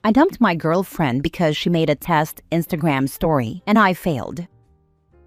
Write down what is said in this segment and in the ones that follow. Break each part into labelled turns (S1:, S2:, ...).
S1: I dumped my girlfriend because she made a test Instagram story and I failed.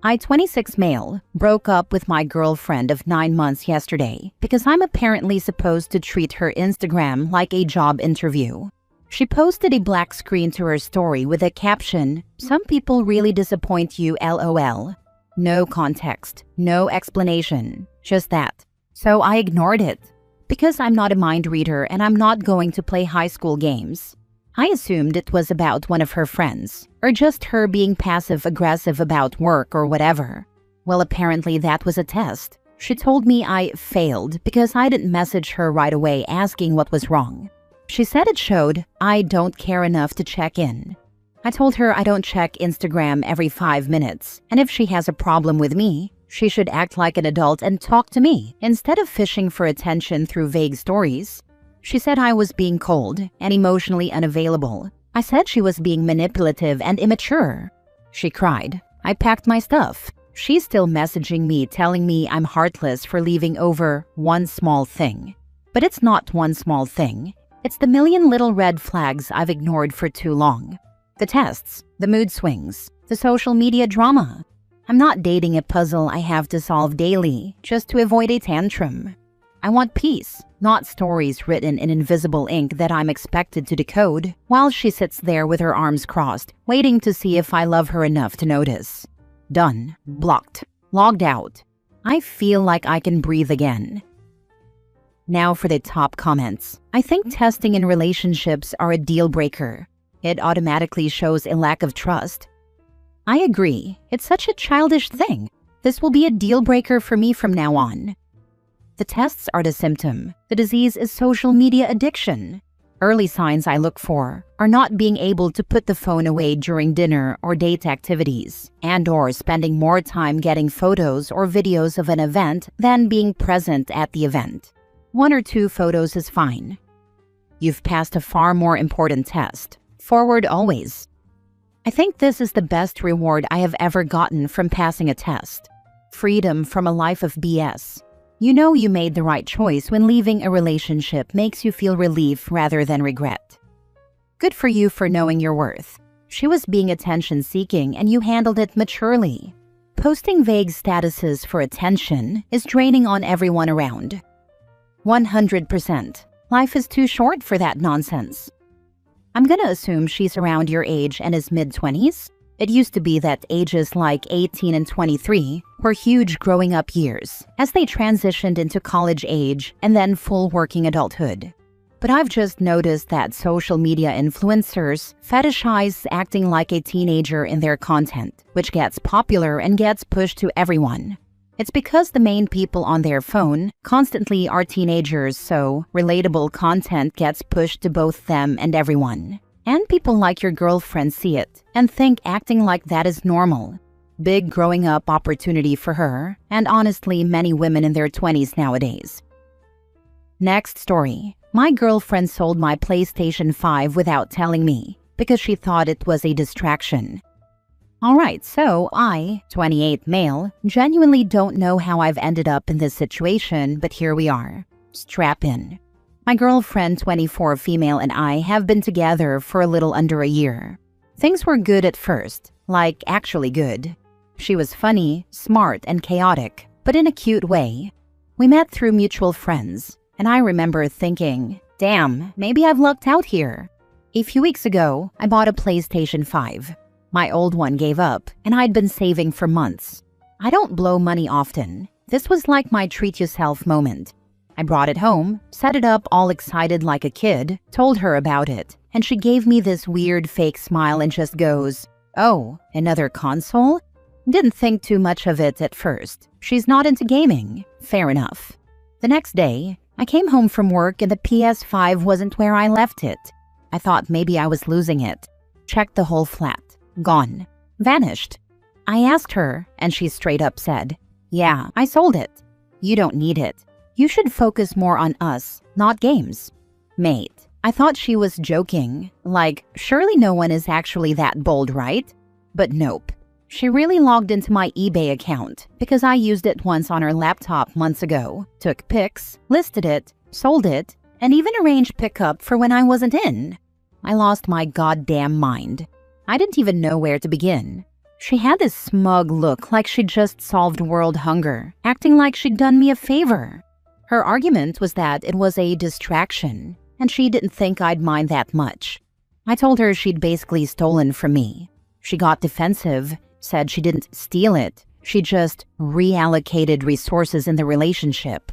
S1: I, 26 male, broke up with my girlfriend of 9 months yesterday because I'm apparently supposed to treat her Instagram like a job interview. She posted a black screen to her story with a caption, "Some people really disappoint you, LOL." No context, no explanation, just that. So I ignored it. Because I'm not a mind reader and I'm not going to play high school games, I assumed it was about one of her friends, or just her being passive-aggressive about work or whatever. Well, apparently that was a test. She told me I failed because I didn't message her right away asking what was wrong. She said it showed I don't care enough to check in. I told her I don't check Instagram every 5 minutes, and if she has a problem with me, she should act like an adult and talk to me instead of fishing for attention through vague stories. She said I was being cold and emotionally unavailable. I said she was being manipulative and immature. She cried. I packed my stuff. She's still messaging me telling me I'm heartless for leaving over one small thing. But it's not one small thing. It's the million little red flags I've ignored for too long. The tests, the mood swings, the social media drama. I'm not dating a puzzle I have to solve daily just to avoid a tantrum. I want peace, not stories written in invisible ink that I'm expected to decode while she sits there with her arms crossed, waiting to see if I love her enough to notice. Done. Blocked. Logged out. I feel like I can breathe again. Now for the top comments. I think testing in relationships are a deal breaker. It automatically shows a lack of trust. I agree. It's such a childish thing. This will be a deal breaker for me from now on. The tests are the symptom. The disease is social media addiction. Early signs I look for are not being able to put the phone away during dinner or date activities, and/or spending more time getting photos or videos of an event than being present at the event. 1 or 2 photos is fine. You've passed a far more important test. Forward always. I think this is the best reward I have ever gotten from passing a test. Freedom from a life of BS. You know you made the right choice when leaving a relationship makes you feel relief rather than regret. Good for you for knowing your worth. She was being attention-seeking and you handled it maturely. Posting vague statuses for attention is draining on everyone around. 100%. Life is too short for that nonsense. I'm gonna assume she's around your age and is mid-20s. It used to be that ages like 18 and 23 were huge growing up years as they transitioned into college age and then full working adulthood. But I've just noticed that social media influencers fetishize acting like a teenager in their content, which gets popular and gets pushed to everyone. It's because the main people on their phone constantly are teenagers, so relatable content gets pushed to both them and everyone. And people like your girlfriend see it and think acting like that is normal. Big growing up opportunity for her, and honestly many women in their 20s nowadays. Next story. My girlfriend sold my PlayStation 5 without telling me because she thought it was a distraction. Alright, so I, 28 male, genuinely don't know how I've ended up in this situation, but here we are. Strap in. My girlfriend, 24 female, and I have been together for a little under a year. Things were good at first, like actually good. She was funny, smart, and chaotic, but in a cute way. We met through mutual friends, and I remember thinking, damn, maybe I've lucked out here. A few weeks ago, I bought a PlayStation 5. My old one gave up, and I'd been saving for months. I don't blow money often. This was like my treat-yourself moment. I brought it home, set it up all excited like a kid, told her about it, and she gave me this weird fake smile and just goes, "Oh, another console?" Didn't think too much of it at first. She's not into gaming. Fair enough. The next day, I came home from work and the PS5 wasn't where I left it. I thought maybe I was losing it. Checked the whole flat. Gone. Vanished. I asked her, and she straight up said, "Yeah, I sold it. You don't need it. You should focus more on us, not games." Mate, I thought she was joking. Like, surely no one is actually that bold, right? But nope. She really logged into my eBay account because I used it once on her laptop months ago, took pics, listed it, sold it, and even arranged pickup for when I wasn't in. I lost my goddamn mind. I didn't even know where to begin. She had this smug look like she'd just solved world hunger, acting like she'd done me a favor. Her argument was that it was a distraction, and she didn't think I'd mind that much. I told her she'd basically stolen from me. She got defensive, said she didn't steal it, she just reallocated resources in the relationship.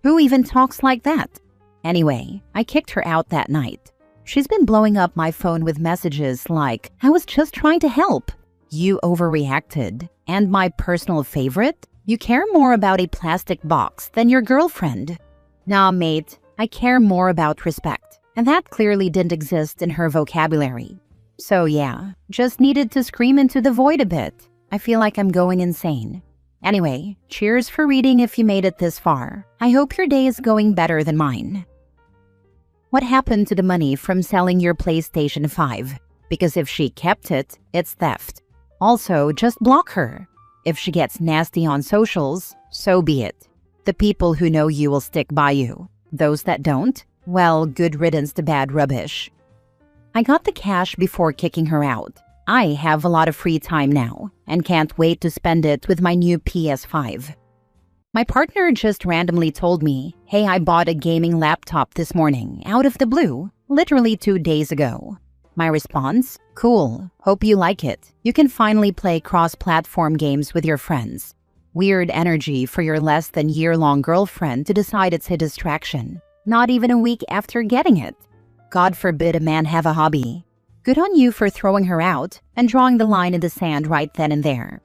S1: Who even talks like that? Anyway, I kicked her out that night. She's been blowing up my phone with messages like, "I was just trying to help. You overreacted." And my personal favorite, "You care more about a plastic box than your girlfriend." Nah, mate, I care more about respect. And that clearly didn't exist in her vocabulary. So yeah, just needed to scream into the void a bit. I feel like I'm going insane. Anyway, cheers for reading if you made it this far. I hope your day is going better than mine. What happened to the money from selling your PlayStation 5? Because if she kept it, it's theft. Also, just block her. If she gets nasty on socials, so be it. The people who know you will stick by you. Those that don't, well, good riddance to bad rubbish. I got the cash before kicking her out. I have a lot of free time now and can't wait to spend it with my new PS5. My partner just randomly told me, "Hey, I bought a gaming laptop this morning, out of the blue, literally 2 days ago." My response? "Cool, hope you like it. You can finally play cross-platform games with your friends." Weird energy for your less than year-long girlfriend to decide it's a distraction. Not even a week after getting it. God forbid a man have a hobby. Good on you for throwing her out and drawing the line in the sand right then and there.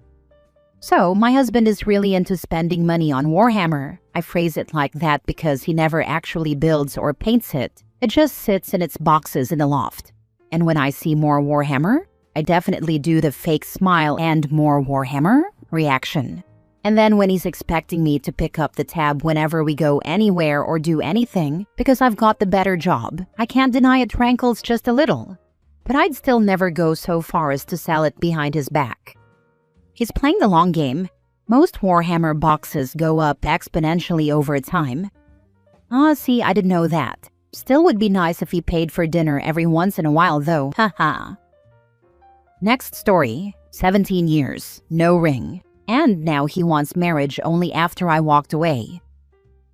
S1: So, my husband is really into spending money on Warhammer. I phrase it like that because he never actually builds or paints it. It just sits in its boxes in the loft. And when I see more Warhammer, I definitely do the fake smile and "more Warhammer" reaction. And then when he's expecting me to pick up the tab whenever we go anywhere or do anything, because I've got the better job, I can't deny it rankles just a little. But I'd still never go so far as to sell it behind his back. He's playing the long game. Most Warhammer boxes go up exponentially over time. See, I didn't know that. Still would be nice if he paid for dinner every once in a while though, haha. Next story, 17 years, no ring. And now he wants marriage only after I walked away.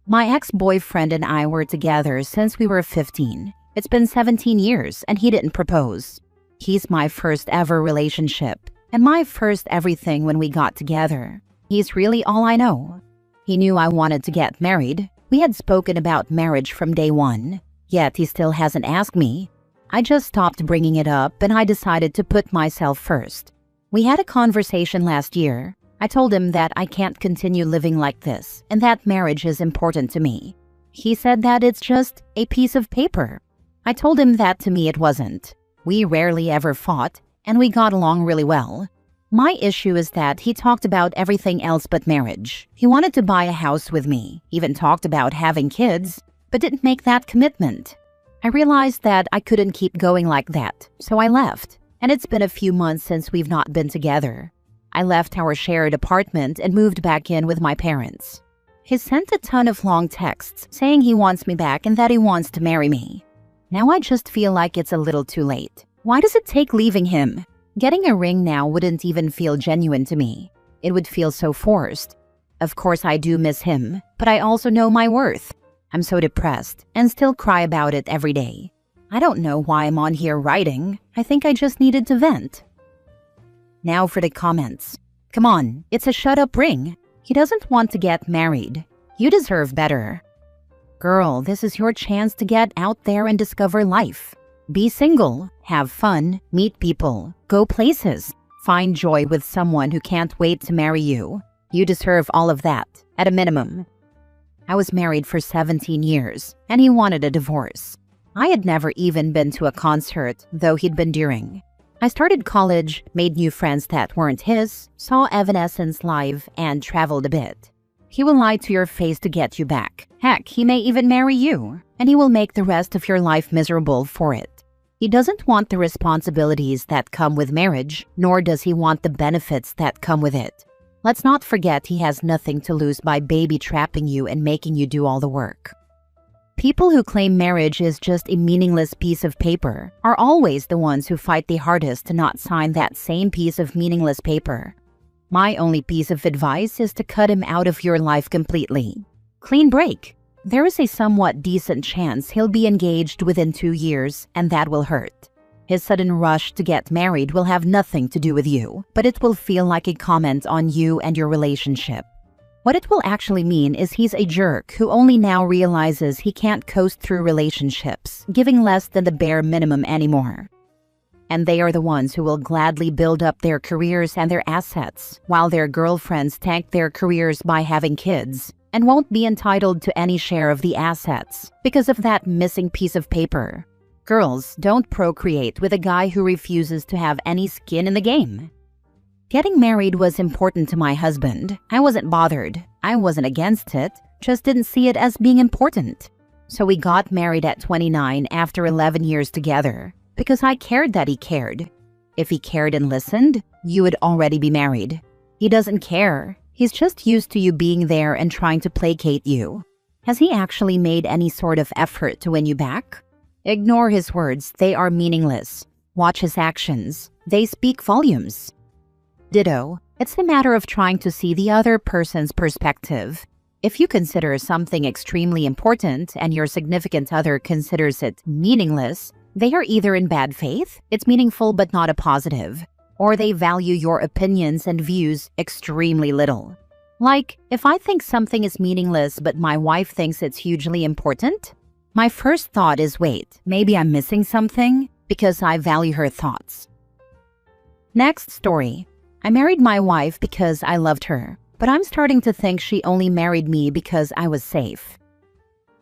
S1: My ex-boyfriend and I were together since we were 15. It's been 17 years and he didn't propose. He's my first ever relationship and my first everything when we got together. He's really all I know. He knew I wanted to get married. We had spoken about marriage from day one, yet he still hasn't asked me. I just stopped bringing it up and I decided to put myself first. We had a conversation last year. I told him that I can't continue living like this and that marriage is important to me. He said that it's just a piece of paper. I told him that to me it wasn't. We rarely ever fought and we got along really well. My issue is that he talked about everything else but marriage. He wanted to buy a house with me, even talked about having kids, but didn't make that commitment. I realized that I couldn't keep going like that, so I left. And it's been a few months since we've not been together. I left our shared apartment and moved back in with my parents. He sent a ton of long texts saying he wants me back and that he wants to marry me. Now I just feel like it's a little too late. Why does it take leaving him? Getting a ring now wouldn't even feel genuine to me. It would feel so forced. Of course I do miss him, but I also know my worth. I'm so depressed and still cry about it every day. I don't know why I'm on here writing. I think I just needed to vent. Now for the comments. Come on, it's a shut-up ring. He doesn't want to get married. You deserve better. Girl, this is your chance to get out there and discover life. Be single, have fun, meet people, go places, find joy with someone who can't wait to marry you. You deserve all of that, at a minimum. I was married for 17 years, and he wanted a divorce. I had never even been to a concert, though he'd been during. I started college, made new friends that weren't his, saw Evanescence live, and traveled a bit. He will lie to your face to get you back. Heck, he may even marry you, and he will make the rest of your life miserable for it. He doesn't want the responsibilities that come with marriage, nor does he want the benefits that come with it. Let's not forget he has nothing to lose by baby trapping you and making you do all the work. People who claim marriage is just a meaningless piece of paper are always the ones who fight the hardest to not sign that same piece of meaningless paper. My only piece of advice is to cut him out of your life completely. Clean break. There is a somewhat decent chance he'll be engaged within 2 years, and that will hurt. His sudden rush to get married will have nothing to do with you, but it will feel like a comment on you and your relationship. What it will actually mean is he's a jerk who only now realizes he can't coast through relationships, giving less than the bare minimum anymore. And they are the ones who will gladly build up their careers and their assets, while their girlfriends tank their careers by having kids, and won't be entitled to any share of the assets because of that missing piece of paper. Girls, don't procreate with a guy who refuses to have any skin in the game. Getting married was important to my husband. I wasn't bothered. I wasn't against it, just didn't see it as being important. So we got married at 29 after 11 years together, because I cared that he cared. If he cared and listened, you would already be married. He doesn't care. He's just used to you being there and trying to placate you. Has he actually made any sort of effort to win you back? Ignore his words, they are meaningless. Watch his actions, they speak volumes. Ditto, it's a matter of trying to see the other person's perspective. If you consider something extremely important and your significant other considers it meaningless, they are either in bad faith, it's meaningful but not a positive, or they value your opinions and views extremely little. Like, if I think something is meaningless but my wife thinks it's hugely important, my first thought is, wait, maybe I'm missing something, because I value her thoughts. Next story. I married my wife because I loved her, but I'm starting to think she only married me because I was safe.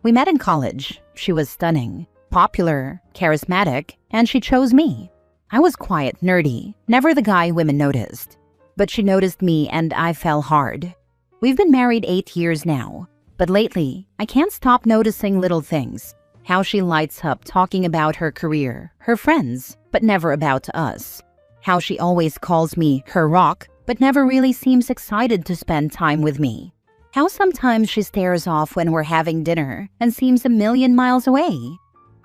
S1: We met in college. She was stunning, popular, charismatic, and she chose me. I was quiet, nerdy, never the guy women noticed. But she noticed me and I fell hard. We've been married 8 years now, but lately, I can't stop noticing little things. How she lights up talking about her career, her friends, but never about us. How she always calls me her rock, but never really seems excited to spend time with me. How sometimes she stares off when we're having dinner and seems a million miles away.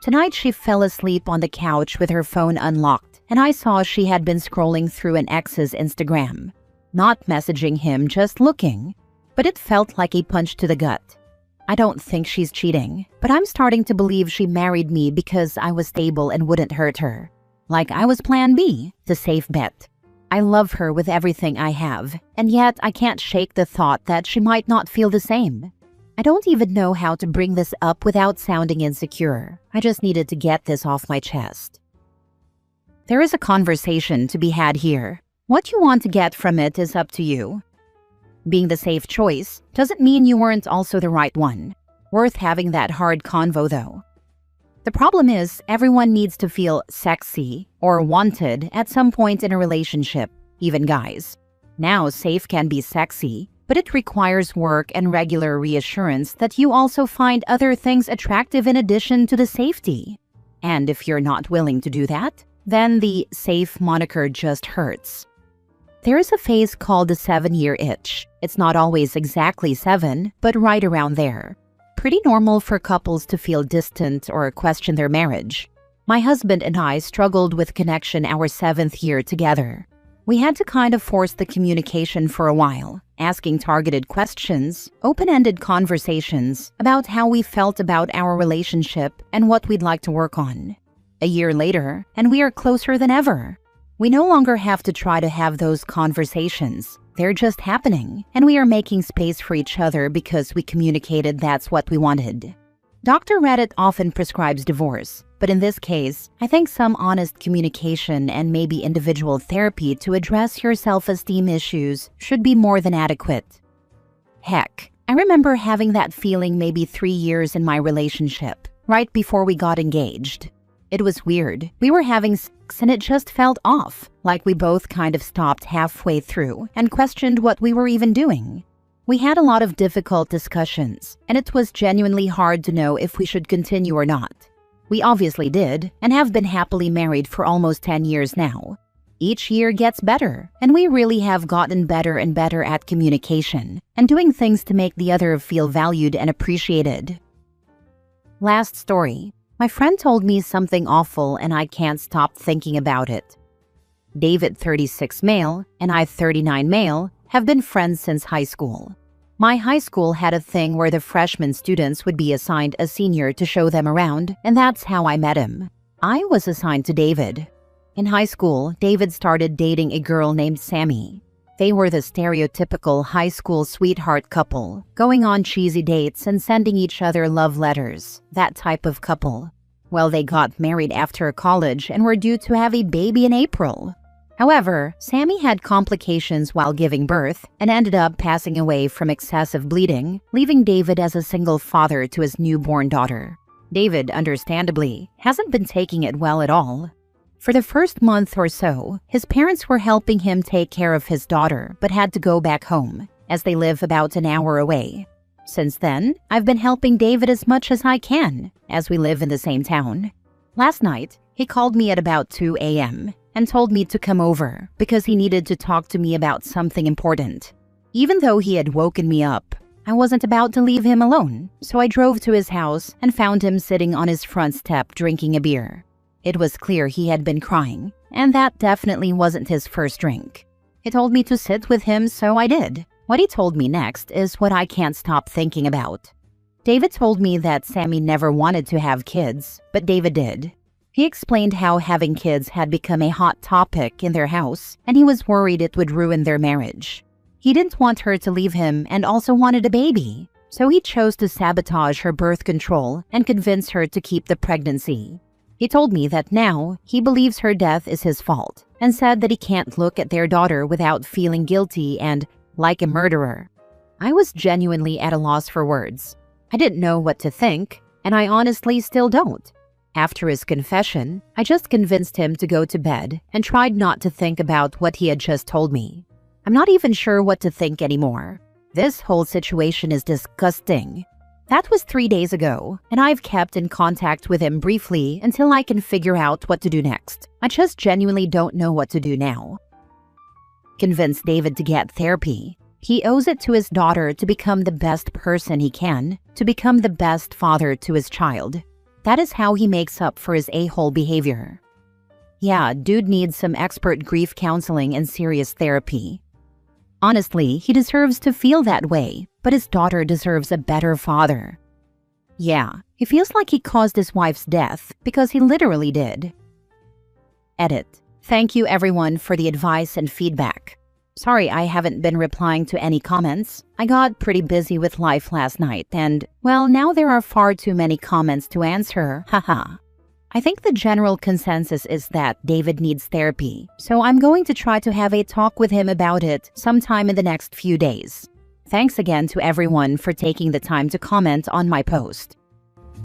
S1: Tonight she fell asleep on the couch with her phone unlocked, and I saw she had been scrolling through an ex's Instagram. Not messaging him, just looking. But it felt like a punch to the gut. I don't think she's cheating, but I'm starting to believe she married me because I was stable and wouldn't hurt her. Like I was plan B, the safe bet. I love her with everything I have, and yet I can't shake the thought that she might not feel the same. I don't even know how to bring this up without sounding insecure. I just needed to get this off my chest. There is a conversation to be had here. What you want to get from it is up to you. Being the safe choice doesn't mean you weren't also the right one. Worth having that hard convo though. The problem is, everyone needs to feel sexy or wanted at some point in a relationship, even guys. Now, safe can be sexy, but it requires work and regular reassurance that you also find other things attractive in addition to the safety. And if you're not willing to do that, then the safe moniker just hurts. There is a phase called the 7-year itch. It's not always exactly 7, but right around there. Pretty normal for couples to feel distant or question their marriage. My husband and I struggled with connection our 7th year together. We had to kind of force the communication for a while, asking targeted questions, open-ended conversations about how we felt about our relationship and what we'd like to work on. A year later, and we are closer than ever. We no longer have to try to have those conversations. They're just happening, and we are making space for each other because we communicated that's what we wanted. Dr. Reddit often prescribes divorce, but in this case, I think some honest communication and maybe individual therapy to address your self-esteem issues should be more than adequate. Heck, I remember having that feeling maybe 3 years in my relationship, right before we got engaged. It was weird. We were having sex and it just felt off, like we both kind of stopped halfway through and questioned what we were even doing. We had a lot of difficult discussions, and it was genuinely hard to know if we should continue or not. We obviously did, and have been happily married for almost 10 years now. Each year gets better, and we really have gotten better and better at communication and doing things to make the other feel valued and appreciated. Last story. My friend told me something awful and I can't stop thinking about it. David, 36 male, and I, 39 male, have been friends since high school. My high school had a thing where the freshman students would be assigned a senior to show them around, and that's how I met him. I was assigned to David. In high school, David started dating a girl named Sammy. They were the stereotypical high school sweetheart couple, going on cheesy dates and sending each other love letters, that type of couple. Well, they got married after college and were due to have a baby in April. However, Sammy had complications while giving birth and ended up passing away from excessive bleeding, leaving David as a single father to his newborn daughter. David, understandably, hasn't been taking it well at all. For the first month or so, his parents were helping him take care of his daughter but had to go back home, as they live about an hour away. Since then, I've been helping David as much as I can, as we live in the same town. Last night, he called me at about 2 a.m. and told me to come over because he needed to talk to me about something important. Even though he had woken me up, I wasn't about to leave him alone, so I drove to his house and found him sitting on his front step drinking a beer. It was clear he had been crying, and that definitely wasn't his first drink. He told me to sit with him, so I did. What he told me next is what I can't stop thinking about. David told me that Sammy never wanted to have kids, but David did. He explained how having kids had become a hot topic in their house, and he was worried it would ruin their marriage. He didn't want her to leave him and also wanted a baby, so he chose to sabotage her birth control and convince her to keep the pregnancy. He told me that now he believes her death is his fault and said that he can't look at their daughter without feeling guilty and like a murderer. I was genuinely at a loss for words. I didn't know what to think, and I honestly still don't. After his confession, I just convinced him to go to bed and tried not to think about what he had just told me. I'm not even sure what to think anymore. This whole situation is disgusting. That was 3 days ago, and I've kept in contact with him briefly until I can figure out what to do next. I just genuinely don't know what to do now. Convince David to get therapy. He owes it to his daughter to become the best person he can, to become the best father to his child. That is how he makes up for his a-hole behavior. Yeah, dude needs some expert grief counseling and serious therapy. Honestly, he deserves to feel that way, but his daughter deserves a better father. Yeah, he feels like he caused his wife's death because he literally did. Edit. Thank you everyone for the advice and feedback. Sorry I haven't been replying to any comments. I got pretty busy with life last night and, well, now there are far too many comments to answer, haha. I think the general consensus is that David needs therapy, so I'm going to try to have a talk with him about it sometime in the next few days. Thanks again to everyone for taking the time to comment on my post.